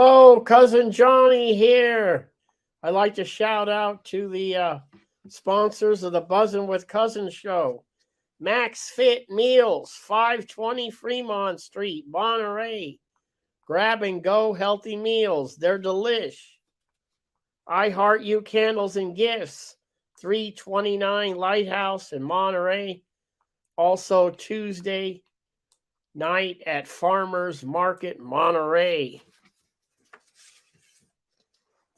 Hello, Cousin Johnny here. I'd like to shout out to the sponsors of the Buzzin' with Cousin show. Max Fit Meals, 520 Fremont Street, Monterey. Grab and go healthy meals. They're delish. I Heart You Candles and Gifts, 329 Lighthouse in Monterey. Also Tuesday night at Farmers Market, Monterey.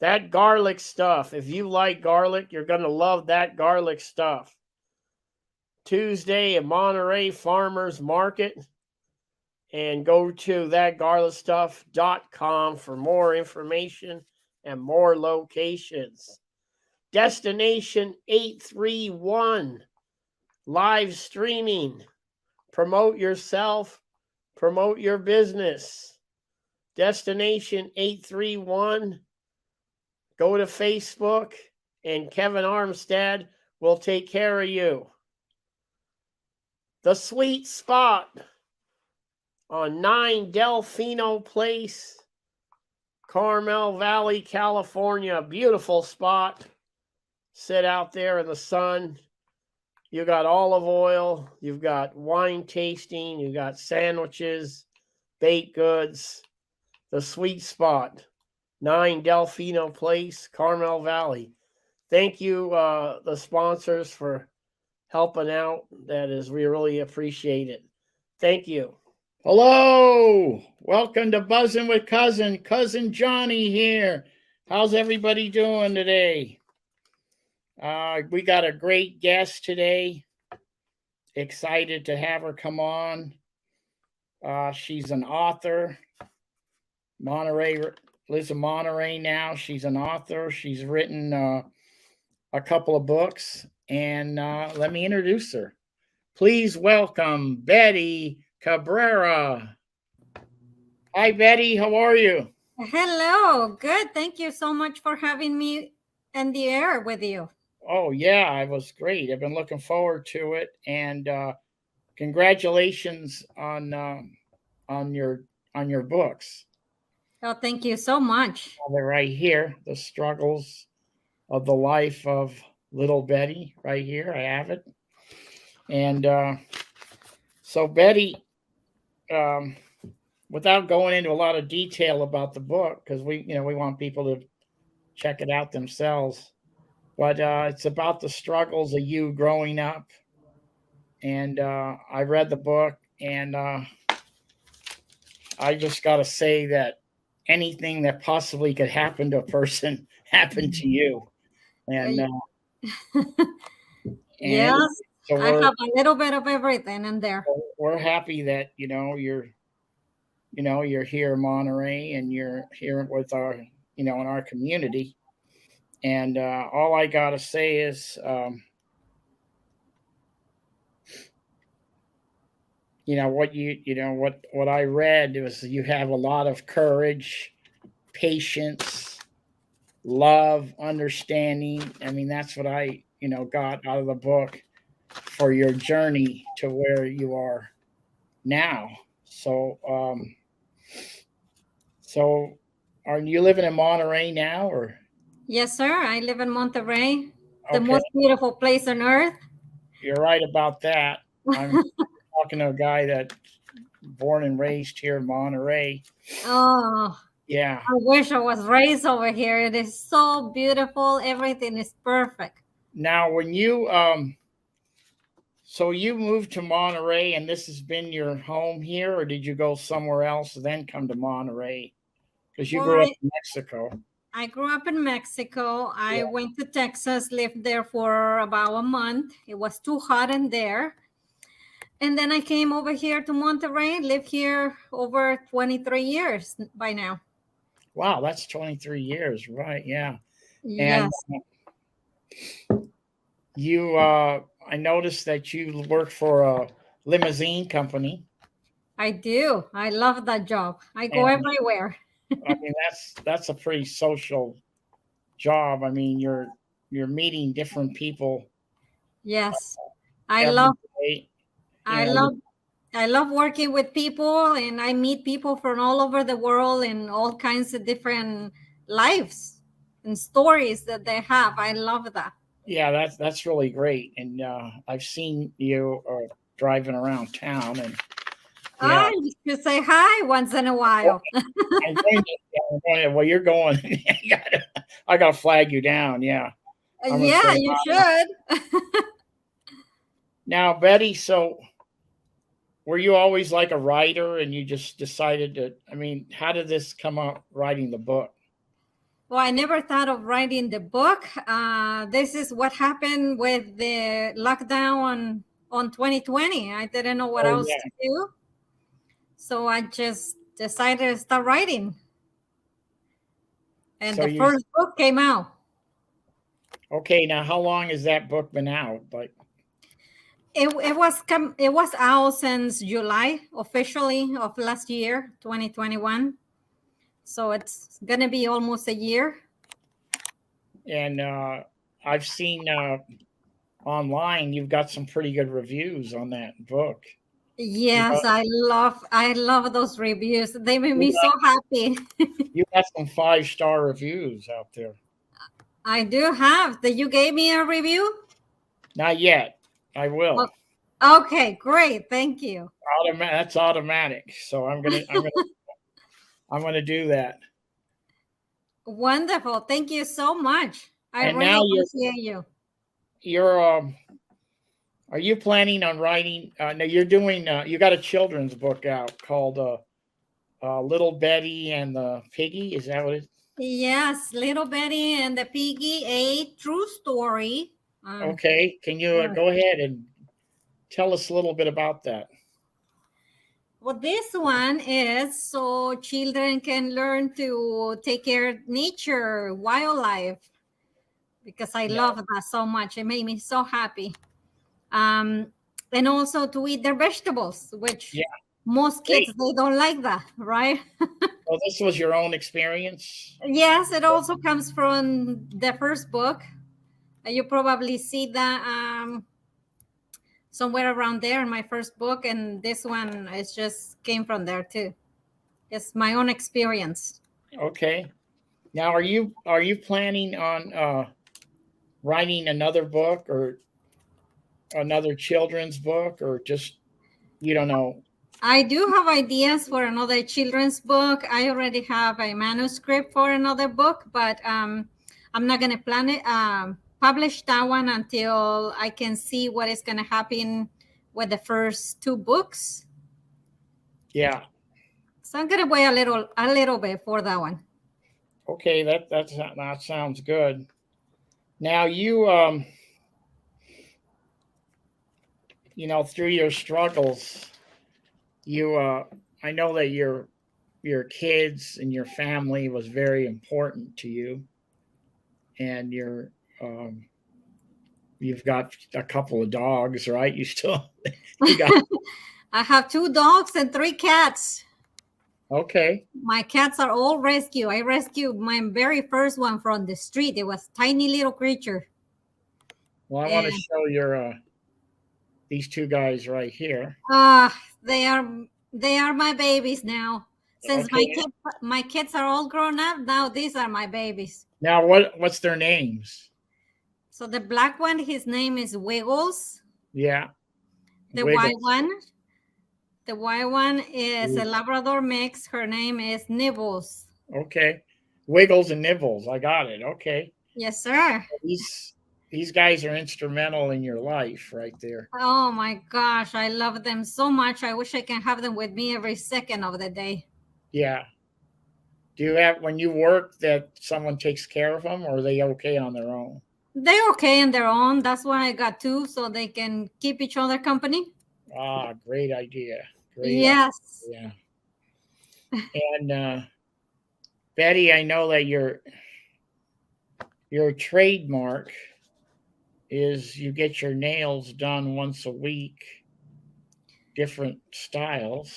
That garlic stuff. If you like garlic, you're going to love that garlic stuff. Tuesday at Monterey Farmers Market. And go to thatgarlicstuff.com for more information and more locations. Destination 831. Live streaming. Promote yourself. Promote your business. Destination 831. Go to Facebook, and Kevin Armstead will take care of you. The Sweet Spot on 9 Delfino Place, Carmel Valley, California. Beautiful spot. Sit out there in the sun. You got olive oil. You've got wine tasting. You got sandwiches, baked goods. The Sweet Spot. 9 Delfino Place, Carmel Valley. Thank you, the sponsors, for helping out. We really appreciate it. Thank you. Hello, welcome to Buzzin' with Cousin Johnny here. How's everybody doing today? We got a great guest today. Excited to have her come on. She's an author. Lives in Monterey now. She's an author. She's written a couple of books. And let me introduce her. Please welcome Betty Cabrera. Hi, Betty. How are you? Hello. Good. Thank you so much for having me in the air with you. Oh, yeah. It was great. I've been looking forward to it. And congratulations on your books. Oh, thank you so much. They're right here. The Struggles of the Life of Little Betty. Right here. I have it. And so, Betty, without going into a lot of detail about the book, because we want people to check it out themselves, but it's about the struggles of you growing up. And I read the book, and I just got to say that anything that possibly could happen to a person happened to you. And yes, so I have a little bit of everything in there. We're happy that you're here in Monterey, and you're here with our in our community. And all I gotta say is what I read was you have a lot of courage, patience, love, understanding. I mean, that's what I got out of the book for your journey to where you are now. So are you living in Monterey now, or? Yes, sir. I live in Monterey, the most beautiful place on earth. You're right about that. I'm talking to a guy that's born and raised here in Monterey. Oh, yeah. I wish I was raised over here. It is so beautiful. Everything is perfect. Now, when you so you moved to Monterey, and this has been your home here, or did you go somewhere else then come to Monterey? Because you grew up in Mexico. I grew up in Mexico. I went to Texas, lived there for about a month. It was too hot in there. And then I came over here to Monterey, lived here over 23 years by now. Wow, that's 23 years, right? Yeah. Yes. And I noticed that you work for a limousine company. I do. I love that job. I go everywhere. I mean, that's a pretty social job. I mean, you're meeting different people. Yes, I love I love working with people, and I meet people from all over the world and all kinds of different lives and stories that they have. I love that. Yeah, that's really great. And I've seen you driving around town, and yeah, I used to say hi once in a while. I'm going to, yeah, well, you're going. I gotta flag you down. Yeah, I'm gonna Yeah, say you hi. should. Now, Betty. So, were you always like a writer, and you just decided to? I mean, how did this come up? Writing the book? Well, I never thought of writing the book. This is what happened with the lockdown on 2020. I didn't know what Oh else yeah. to do. So I just decided to start writing. And So the you first book came out. okay? Now, how long has that book been out? Like, It was out since July officially of last year, 2021. So it's gonna be almost a year. and I've seen online you've got some pretty good reviews on that book. You got, Yes, I love those reviews. They made you me so got, happy. you got some 5-star reviews out there. I do have. That you gave me a review? Not yet. I Oh, will. okay, great. Thank you. That's automatic. So I'm gonna do that. Wonderful. Thank you so much. I And really now appreciate you. you're are you planning on writing? No, you're doing. You got a children's book out called Little Betty and the Piggy. Is that what it is? Yes, Little Betty and the Piggy, a true story. Um, Okay. Can you yeah. go ahead and tell us a little bit about that? Well, this one is so children can learn to take care of nature, wildlife, because I Yeah. love that so much. It made me so happy. Um, and also to eat their vegetables, which Yeah. most kids Great. they don't like that, right? Well, this was your own experience. Yes, it also comes from the first book. You probably see that somewhere around there in my first book, and this one is just came from there too. It's my own experience. Okay. Now, are you planning on writing another book or another children's book, or just you don't know? I do have ideas for another children's book. I already have a manuscript for another book, but I'm not going to plan it, publish that one until I can see what is going to happen with the first two books. Yeah. So I'm going to wait a little bit for that one. Okay. That sounds good. Now you know, through your struggles, you I know that your kids and your family was very important to you, and um, you've got a couple of dogs, right? You still you got I have two dogs and three cats. okay. My cats are all rescued. I rescued my very first one from the street. It was tiny little creature. Well, I want to And show your these two guys right here. they are my babies now. Since Okay. my kids are all grown up, now these are my babies. Now what's their names? So the black one, his name is Wiggles. Yeah, The white Wiggles. one, is a Labrador mix. Her name is Nibbles. Okay, Wiggles and Nibbles. I got it. Okay, Yes, sir. these guys are instrumental in your life, right there. Oh my gosh, I love them so much. I wish I can have them with me every second of the day. Yeah. Do you have when you work that someone takes care of them, or are they okay on their own? They're okay on their own. That's why I got two, so they can keep each other company. Ah, great idea. Great Yes. idea. And Betty, I know that your trademark is you get your nails done once a week, different styles.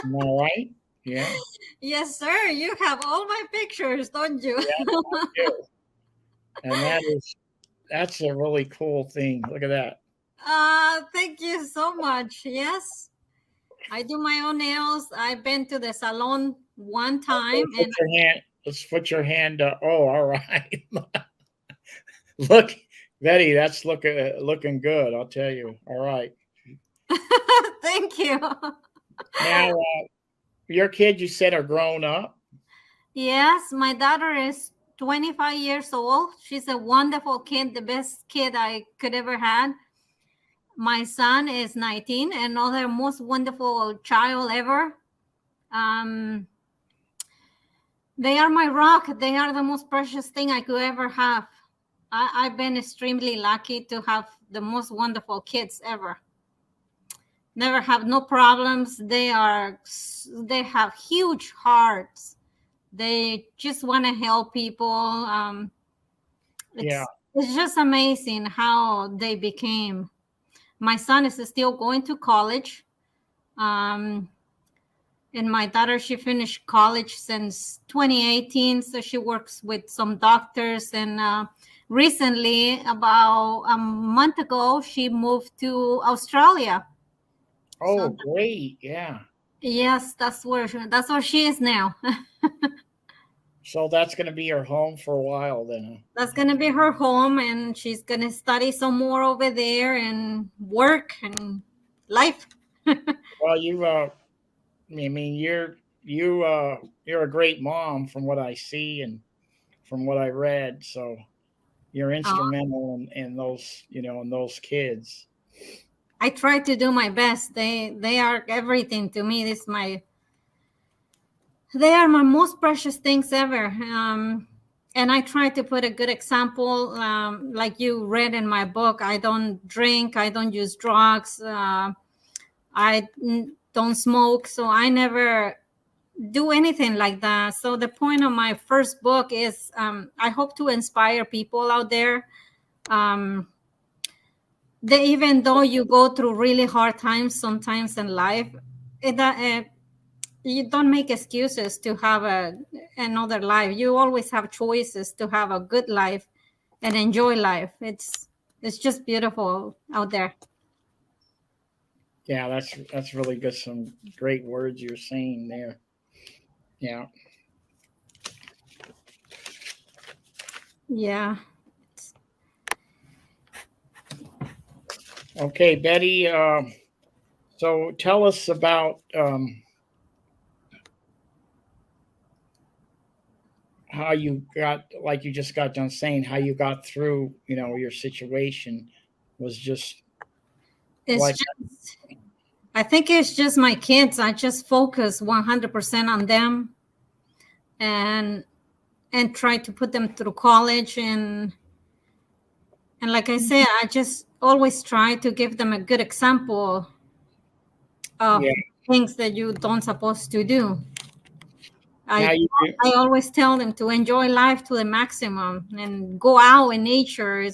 Am I right? Yeah. Yes, sir. You have all my pictures, don't you? Yeah, I do. And that's a really cool thing. Look at that. Thank you so much. Yes, I do my own nails. I've been to the salon one time, Put and your hand. Let's put your hand up. Oh, all right. Look, Betty, that's looking good. I'll tell you. All right. thank you. Now, your kids, you said, are grown up. Yes, my daughter is 25 years old. She's a wonderful kid, the best kid I could ever had. My son is 19, another most wonderful child ever. Um, they are my rock. They are the most precious thing I could ever have. I've been extremely lucky to have the most wonderful kids ever. Never have no problems. They have huge hearts. They just want to help people. Yeah. It's just amazing how they became. My son is still going to college. Um, and my daughter, she finished college since 2018, so she works with some doctors. And recently, about a month ago, she moved to Australia. Oh, So great. Yeah. yes, that's where she is now. So that's going to be your home for a while then. Huh? That's gonna be her home, and she's gonna study some more over there and work and life. Well, I mean, you're a great mom from what I see and from what I read. So you're Oh, instrumental in those, in those kids. I try to do my best. They are everything to me. They are my most precious things ever. And I try to put a good example. Like you read in my book, I don't drink, I don't use drugs, don't smoke. So I never do anything like that. So the point of my first book is I hope to inspire people out there. Um, even though you go through really hard times sometimes in life, it, you don't make excuses to have another life. You always have choices to have a good life and enjoy life. It's just beautiful out there. Yeah, that's really good. Some great words you're saying there. Yeah. Yeah. Okay, Betty. So tell us about how you got, like you just got done saying, how you got through. Your situation was just It's like. just I think it's just my kids. I just focus 100% on them and try to put them through college, and like I said, I just always try to give them a good example of Yeah. things that you don't supposed to do. Now I you. I always tell them to enjoy life to the maximum and go out in nature.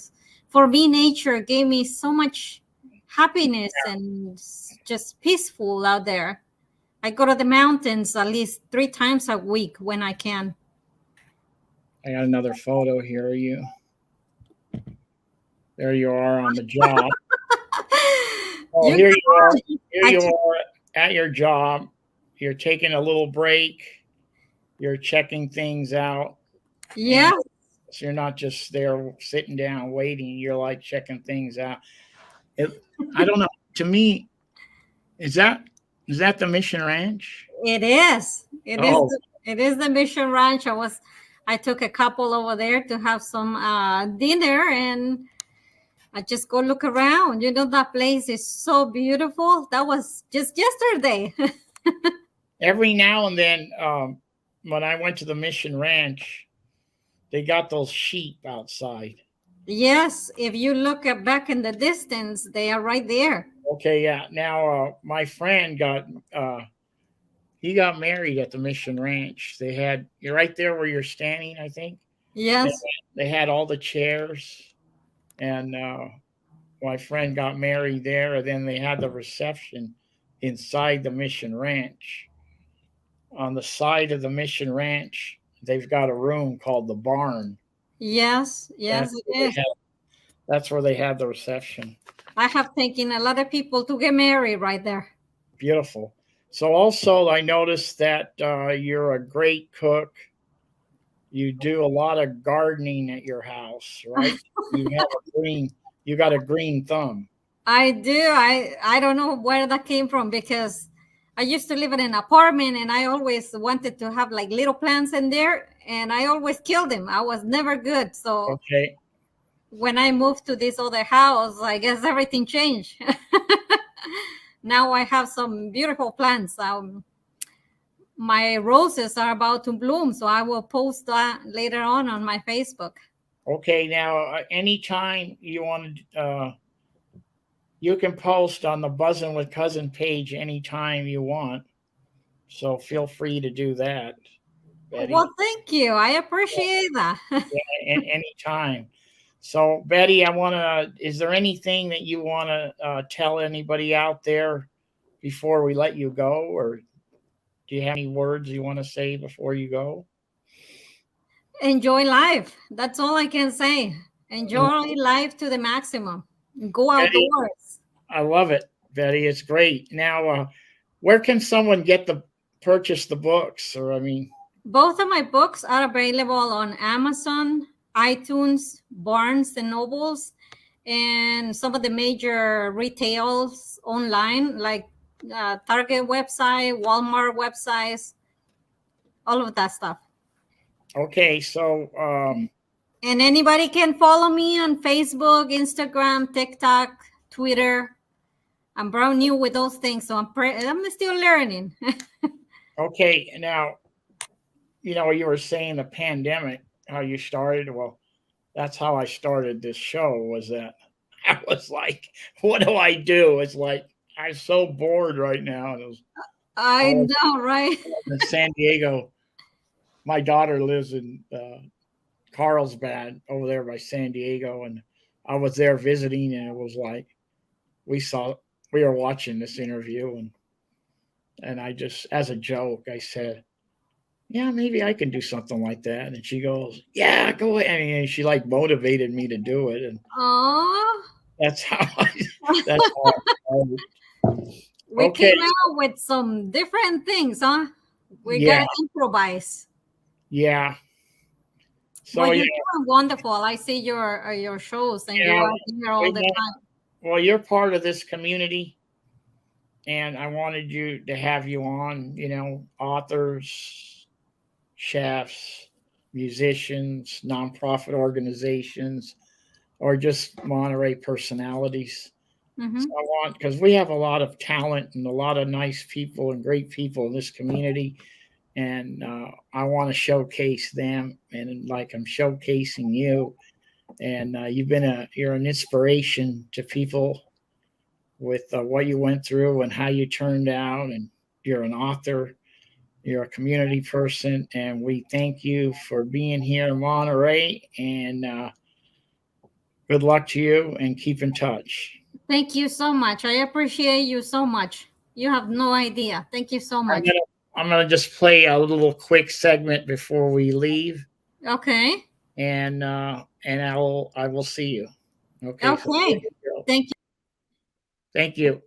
For me, nature gave me so much happiness and just peaceful out there. I go to the mountains at least 3 times a week when I can. I got another photo here of you. There you are on the job. Oh, You here you are. Here I you just, are at your job. You're taking a little break. You're checking things out, and yeah, so you're not just there sitting down waiting. You're like checking things out. It, I don't know. To me, is that is that the Mission Ranch? it is. Oh, It is the Mission Ranch. I took a couple over there to have some dinner, and I just go look around. That place is so beautiful. That was just yesterday. every now and then, when I went to the Mission Ranch, they got those sheep outside. Yes, if you look back in the distance, they are right there. Okay, yeah. Now, my friend he got married at the Mission Ranch. You're right there where you're standing, I think. And Yes, they had all the chairs, and my friend got married there. And then they had the reception inside the Mission Ranch. On the side of the Mission Ranch, they've got a room called the barn. yes, yes, That's it where they is. had, that's where they had the reception. I have taken a lot of people to get married right there. Beautiful. So also, I noticed that you're a great cook. You do a lot of gardening at your house, right? You have a green. You got a green thumb. I do. I don't know where that came from because I used to live in an apartment and I always wanted to have like little plants in there and I always killed them. I was never good. So Okay. when I moved to this other house, I guess everything changed. Now I have some beautiful plants. My roses are about to bloom, so I will post that later on my Facebook. Okay. Now, anytime you want to, you can post on the Buzzin' with Cousin page anytime you want. So feel free to do that, Betty. Well, thank you. I appreciate that. Anytime. So, Betty, I want to. Is there anything that you want to tell anybody out there before we let you go, or do you have any words you want to say before you go? Enjoy life. That's all I can say. Enjoy life to the maximum. Go Betty, outdoors. I love it, Betty. It's great. Now, where can someone purchase the books? Or I mean, Both of my books are available on Amazon, iTunes, Barnes and Nobles, and some of the major retails online, like Target website, Walmart websites, all of that stuff. okay. So, And anybody can follow me on Facebook, Instagram, TikTok, Twitter. I'm brand new with those things, so I'm still learning. okay. Now, you were saying the pandemic, how you started. Well, that's how I started this show. Was that I was like, what do I do? It's like I'm so bored right now. And I I was know, right? in San Diego. My daughter lives in Carlsbad over there by San Diego, and I was there visiting, and it was like we saw we were watching this interview, and I just, as a joke, I said, "Yeah, maybe I can do something like that." And she goes, "Yeah, go ahead." And she like motivated me to do it, and Oh, that's how I, that's how I started. we Okay, came out with some different things, huh? We yeah, gotta improvise. yeah. So Well, yeah, you're doing wonderful. I see your shows, and you you know, are here all we the want, time. well, you're part of this community, and I wanted you to have you on. Authors, chefs, musicians, nonprofit organizations, or just Monterey personalities. So Hmm. I want, because we have a lot of talent and a lot of nice people and great people in this community, and I want to showcase them, and like I'm showcasing you, and you're an inspiration to people with what you went through and how you turned out, and you're an author, you're a community person, and we thank you for being here in Monterey, and good luck to you, and keep in touch. Thank you so much. I appreciate you so much. You have no idea. Thank you so I'm much. gonna I'm gonna just play a little quick segment before we leave, Okay. and I will see you. Okay, so there Okay. you go. Thank Thank you.